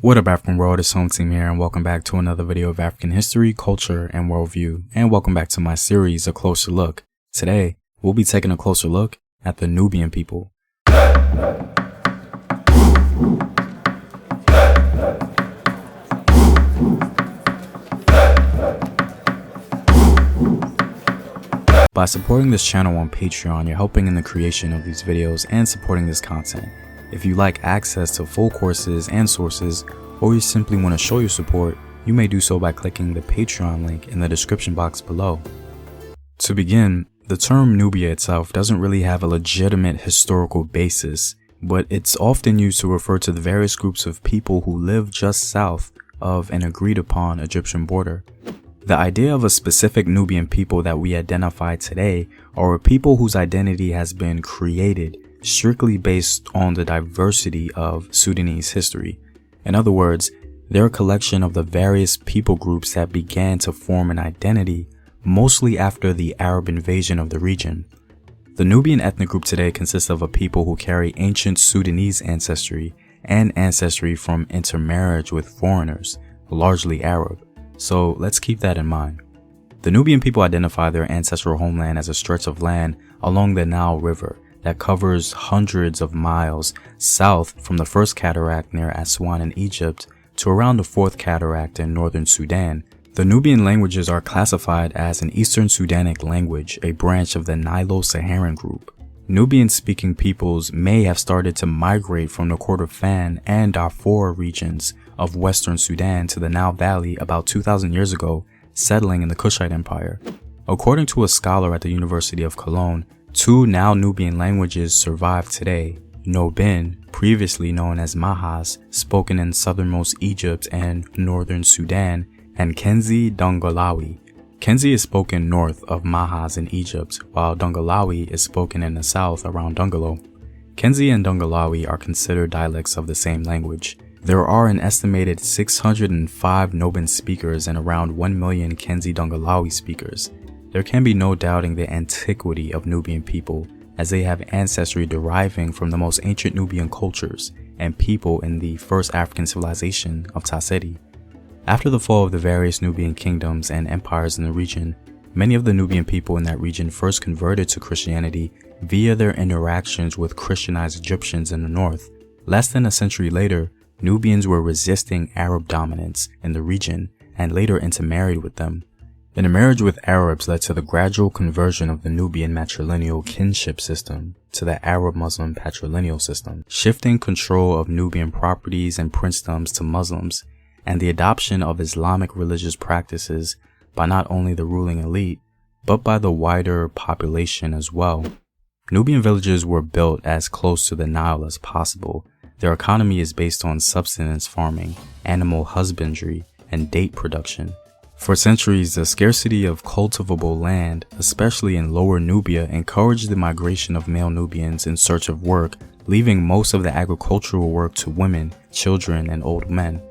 What up, African world? It's Home Team here, and welcome back to another video of African history, culture, and worldview. And welcome back to my series, A Closer Look. Today, we'll be taking a closer look at the Nubian people. By supporting this channel on Patreon, you're helping in the creation of these videos and supporting this content. If you like access to full courses and sources, or you simply want to show your support, you may do so by clicking the Patreon link in the description box below. To begin, the term Nubia itself doesn't really have a legitimate historical basis, but it's often used to refer to the various groups of people who live just south of an agreed upon Egyptian border. The idea of a specific Nubian people that we identify today are a people whose identity has been created strictly based on the diversity of Sudanese history. In other words, they're a collection of the various people groups that began to form an identity mostly after the Arab invasion of the region. The Nubian ethnic group today consists of a people who carry ancient Sudanese ancestry and ancestry from intermarriage with foreigners, largely Arab. So let's keep that in mind. The Nubian people identify their ancestral homeland as a stretch of land along the Nile River that covers hundreds of miles south from the first cataract near Aswan in Egypt to around the fourth cataract in northern Sudan. The Nubian languages are classified as an Eastern Sudanic language, a branch of the Nilo-Saharan group. Nubian-speaking peoples may have started to migrate from the Kordofan and Darfur regions of western Sudan to the Nile Valley about 2,000 years ago, settling in the Kushite Empire. According to a scholar at the University of Cologne, two now Nubian languages survive today: Nubian, previously known as Mahas, spoken in southernmost Egypt and northern Sudan, and Kenzi Dongolawi. Kenzi is spoken north of Mahas in Egypt, while Dongolawi is spoken in the south around Dongolo. Kenzi and Dongolawi are considered dialects of the same language. There are an estimated 605 Nubian speakers and around 1 million Kenzi Dongolawi speakers. There can be no doubting the antiquity of Nubian people, as they have ancestry deriving from the most ancient Nubian cultures and people in the first African civilization of Tassedi. After the fall of the various Nubian kingdoms and empires in the region, many of the Nubian people in that region first converted to Christianity via their interactions with Christianized Egyptians in the north. Less than a century later, Nubians were resisting Arab dominance in the region and later intermarried with them. Intermarriage with Arabs led to the gradual conversion of the Nubian matrilineal kinship system to the Arab-Muslim patrilineal system, shifting control of Nubian properties and princedoms to Muslims, and the adoption of Islamic religious practices by not only the ruling elite, but by the wider population as well. Nubian villages were built as close to the Nile as possible. Their economy is based on subsistence farming, animal husbandry, and date production. For centuries, the scarcity of cultivable land, especially in Lower Nubia, encouraged the migration of male Nubians in search of work, leaving most of the agricultural work to women, children, and old men.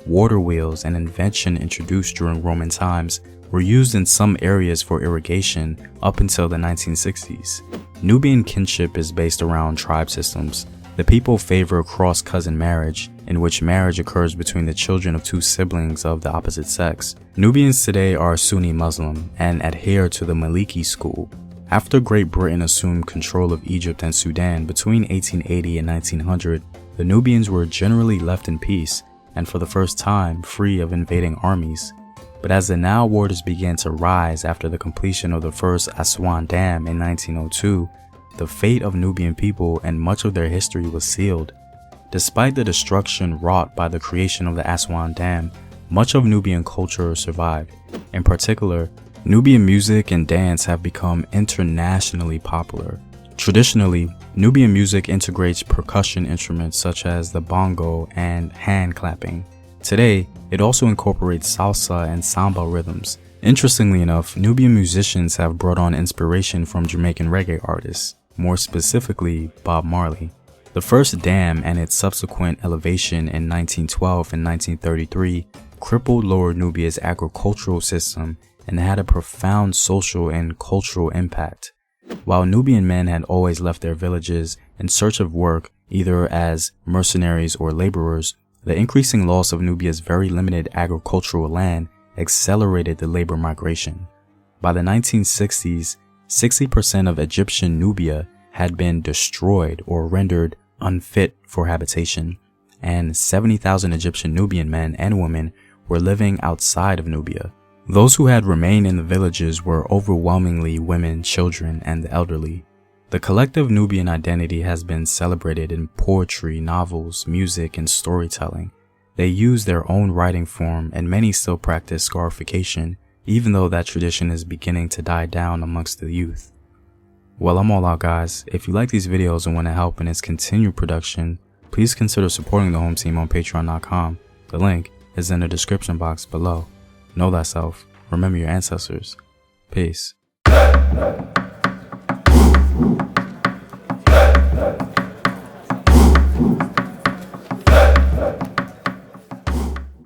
Water wheels, an invention introduced during Roman times, were used in some areas for irrigation up until the 1960s. Nubian kinship is based around tribe systems. The people favor cross-cousin marriage, in which marriage occurs between the children of two siblings of the opposite sex. Nubians today are Sunni Muslim and adhere to the Maliki school. After Great Britain assumed control of Egypt and Sudan between 1880 and 1900, the Nubians were generally left in peace and for the first time free of invading armies. But as the Nile waters began to rise after the completion of the first Aswan Dam in 1902, the fate of Nubian people and much of their history was sealed. Despite the destruction wrought by the creation of the Aswan Dam, much of Nubian culture survived. In particular, Nubian music and dance have become internationally popular. Traditionally, Nubian music integrates percussion instruments such as the bongo and hand clapping. Today, it also incorporates salsa and samba rhythms. Interestingly enough, Nubian musicians have brought on inspiration from Jamaican reggae artists, more specifically Bob Marley. The first dam and its subsequent elevation in 1912 and 1933 crippled Lower Nubia's agricultural system and had a profound social and cultural impact. While Nubian men had always left their villages in search of work, either as mercenaries or laborers, The increasing loss of Nubia's very limited agricultural land accelerated the labor migration. By the 1960s, 60% of Egyptian Nubia had been destroyed or rendered unfit for habitation, and 70,000 Egyptian Nubian men and women were living outside of Nubia. Those who had remained in the villages were overwhelmingly women, children, and the elderly. The collective Nubian identity has been celebrated in poetry, novels, music, and storytelling. They use their own writing form, and many still practice scarification, even though that tradition is beginning to die down amongst the youth. Well, I'm all out, guys. If you like these videos and want to help in its continued production, please consider supporting the home team on patreon.com. The link is in the description box below. Know thyself. Remember your ancestors. Peace.